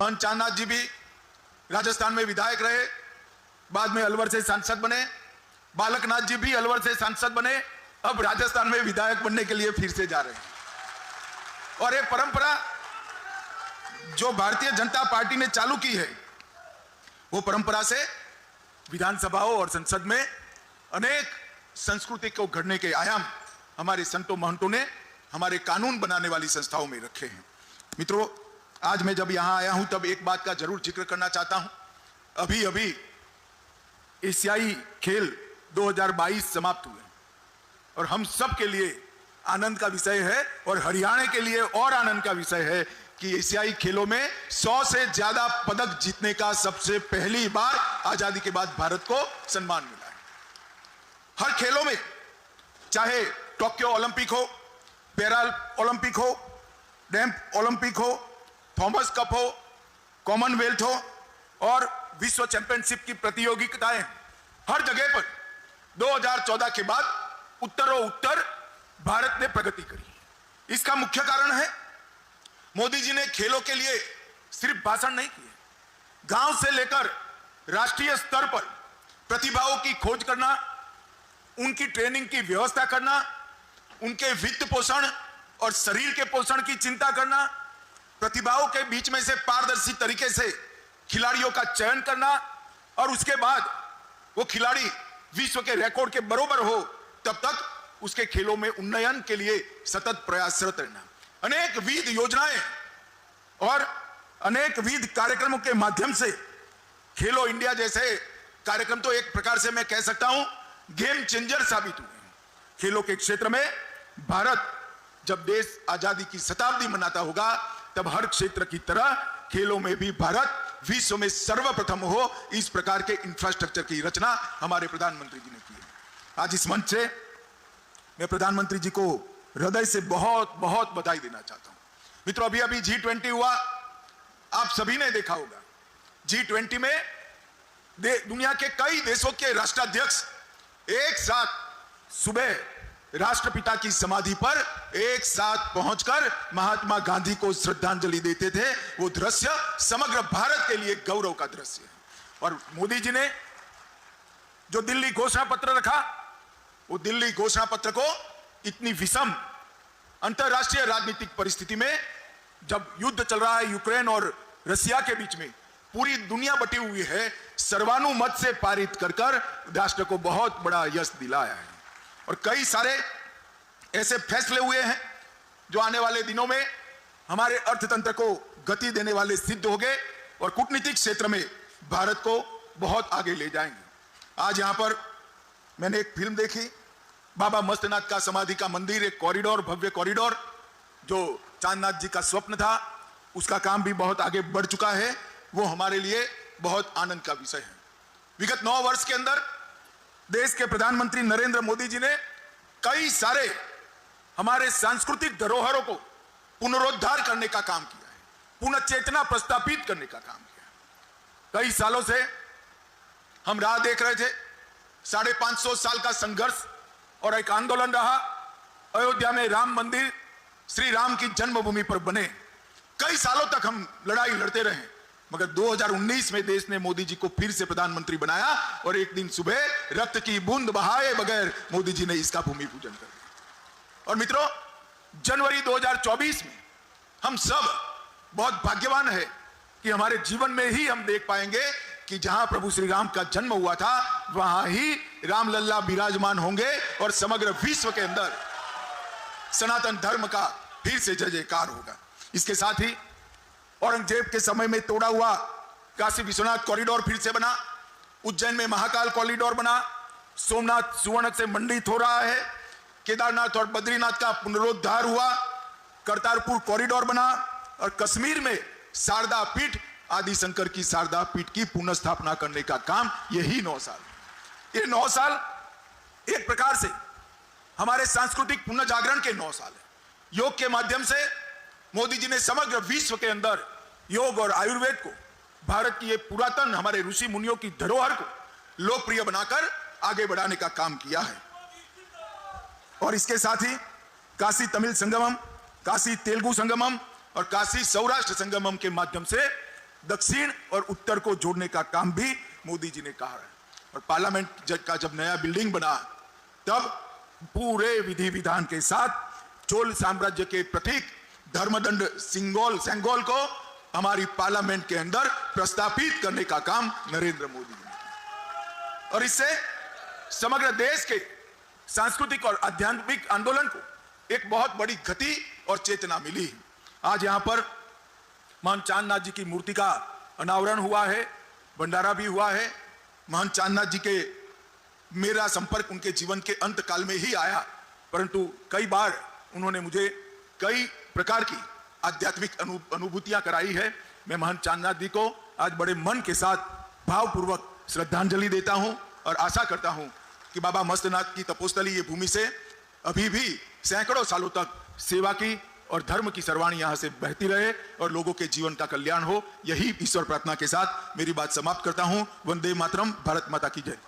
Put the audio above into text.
चांदनाथ जी भी राजस्थान में विधायक रहे, बाद में अलवर से सांसद बने। बालकनाथ जी भी अलवर से सांसद बने, अब राजस्थान में विधायक बनने के लिए फिर से जा रहे हैं। और ये परंपरा जो भारतीय जनता पार्टी ने चालू की है, वो परंपरा से विधानसभाओं और संसद में अनेक संस्कृति को गढ़ने के आयाम हमारे संतों महंतों ने हमारे कानून बनाने वाली संस्थाओं में रखे हैं। मित्रों, आज मैं जब यहां आया हूं तब एक बात का जरूर जिक्र करना चाहता हूं। अभी अभी एशियाई खेल 2022 समाप्त हुए और हम सब के लिए आनंद का विषय है और हरियाणा के लिए और आनंद का विषय है कि एशियाई खेलों में 100 से ज्यादा पदक जीतने का सबसे पहली बार आजादी के बाद भारत को सम्मान मिला है। हर खेलों में, चाहे टोक्यो ओलंपिक हो, पैरा ओलंपिक हो, डैम्प ओलंपिक हो, थॉमस कप हो, कॉमनवेल्थ हो और विश्व चैंपियनशिप की प्रतियोगिताएं, हर जगह पर 2014 के बाद उत्तरोत्तर भारत ने प्रगति करी। इसका मुख्य कारण है मोदी जी ने खेलों के लिए सिर्फ भाषण नहीं किए, गांव से लेकर राष्ट्रीय स्तर पर प्रतिभाओं की खोज करना, उनकी ट्रेनिंग की व्यवस्था करना, उनके वित्त पोषण और शरीर के पोषण की चिंता करना, प्रतिभाओं के बीच में से पारदर्शी तरीके से खिलाड़ियों का चयन करना और उसके बाद वो खिलाड़ी विश्व के रिकॉर्ड के बराबर हो तब तक उसके खेलों में उन्नयन के लिए सतत प्रयासरत रहना। अनेक विध योजनाएं और अनेक विध कार्यक्रमों के माध्यम से खेलो इंडिया जैसे कार्यक्रम तो एक प्रकार से मैं कह सकता हूं गेम चेंजर साबित हुए हैं। खेलों के क्षेत्र में भारत जब देश आजादी की शताब्दी मनाता होगा तब हर क्षेत्र की तरह खेलों में भी भारत विश्व में सर्वप्रथम हो, इस प्रकार के इंफ्रास्ट्रक्चर की रचना हमारे प्रधानमंत्री जी ने की है। आज इस मंच से मैं प्रधानमंत्री जी को हृदय से बहुत बहुत बधाई देना चाहता हूं। मित्रों, अभी अभी G20 हुआ, आप सभी ने देखा होगा। G20 में दुनिया के कई देशों के राष्ट्राध्यक्ष एक साथ सुबह राष्ट्रपिता की समाधि पर एक साथ पहुंचकर महात्मा गांधी को श्रद्धांजलि देते थे। वो दृश्य समग्र भारत के लिए गौरव का दृश्य है। और मोदी जी ने जो दिल्ली घोषणा पत्र रखा, वो दिल्ली घोषणा पत्र को इतनी विषम अंतरराष्ट्रीय राजनीतिक परिस्थिति में, जब युद्ध चल रहा है यूक्रेन और रसिया के बीच में, पूरी दुनिया बटी हुई है, सर्वानुमत से पारित कर राष्ट्र को बहुत बड़ा यश दिलाया है। और कई सारे ऐसे फैसले हुए हैं जो आने वाले दिनों में हमारे अर्थतंत्र को गति देने वाले सिद्ध हो गए और कूटनीतिक क्षेत्र में भारत को बहुत आगे ले जाएंगे। आज यहां पर मैंने एक फिल्म देखी, बाबा मस्तनाथ का समाधि का मंदिर, एक कॉरिडोर, भव्य कॉरिडोर जो चांदनाथ जी का स्वप्न था, उसका काम भी बहुत आगे बढ़ चुका है। वो हमारे लिए बहुत आनंद का विषय है। विगत 9 वर्ष के अंदर देश के प्रधानमंत्री नरेंद्र मोदी जी ने कई सारे हमारे सांस्कृतिक धरोहरों को पुनरुद्धार करने का काम किया है, पुनः चेतना प्रस्थापित करने का काम किया है। कई सालों से हम राह देख रहे थे, 550 साल का संघर्ष और एक आंदोलन रहा। अयोध्या में राम मंदिर श्री राम की जन्मभूमि पर बने। कई सालों तक हम लड़ाई लड़ते रहे, मगर 2019 में देश ने मोदी जी को फिर से प्रधानमंत्री बनाया और एक दिन सुबह रक्त की बूंद बहाए बगैर मोदी जी ने इसका भूमि पूजन कर दिया। और मित्रों, जनवरी 2024 में हम सब बहुत भाग्यवान है कि हमारे जीवन में ही हम देख पाएंगे कि जहां प्रभु श्री राम का जन्म हुआ था वहां ही रामलल्ला विराजमान होंगे और समग्र विश्व के अंदर सनातन धर्म का फिर से जय जयकार होगा। इसके साथ ही औरंगजेब के समय में तोड़ा हुआ काशी विश्वनाथ कॉरिडोर फिर से बना, उज्जैन में महाकाल कॉरिडोर बना, सोमनाथ सुवर्ण से मंडित हो रहा है, केदारनाथ और बद्रीनाथ का पुनरुद्धार हुआ, करतारपुर कॉरिडोर बना और कश्मीर में शारदा पीठ, आदि शंकर की शारदा पीठ की पुनः स्थापना करने का काम यही 9 साल। ये 9 साल एक प्रकार से हमारे सांस्कृतिक पुनर्जागरण के 9 साल है। योग के माध्यम से मोदी जी ने समग्र विश्व के अंदर योग और आयुर्वेद को, भारत की ये पुरातन हमारे ऋषि मुनियों की धरोहर को लोकप्रिय बनाकर आगे बढ़ाने का काम किया है। और इसके साथ ही काशी तमिल संगमम, काशी तेलुगु संगमम और काशी सौराष्ट्र संगमम के माध्यम से दक्षिण और उत्तर को जोड़ने का काम भी मोदी जी ने कहा है। और पार्लियामेंट का जब नया बिल्डिंग बना तब पूरे विधि विधान के साथ चोल साम्राज्य के प्रतीक धर्मदंड सेंगोल को हमारी पार्लियामेंट के अंदर प्रस्तापित करने का काम नरेंद्र मोदी जी ने किया। और इससे समग्र देश के सांस्कृतिक और आध्यात्मिक आंदोलन को एक बहुत बड़ी गति और चेतना मिली। आज यहां पर महंत चांदनाथ जी की मूर्ति का अनावरण हुआ है, भंडारा भी हुआ है। महंत चांदनाथ जी के मेरा संपर्क उनके जीवन के अंत काल में ही आया, परंतु कई बार उन्होंने मुझे कई प्रकार की आध्यात्मिक अनुभूतियां कराई है। मैं महंत चांदनाथ जी को आज बड़े मन के साथ भावपूर्वक श्रद्धांजलि देता हूं और आशा करता हूं कि बाबा मस्तनाथ की तपोस्थली ये भूमि से अभी भी सैकड़ों सालों तक सेवा की और धर्म की सर्वाणी यहां से बहती रहे और लोगों के जीवन का कल्याण हो। यही ईश्वर प्रार्थना के साथ मेरी बात समाप्त करता हूं। वंदे मातरम। भारत माता की जय।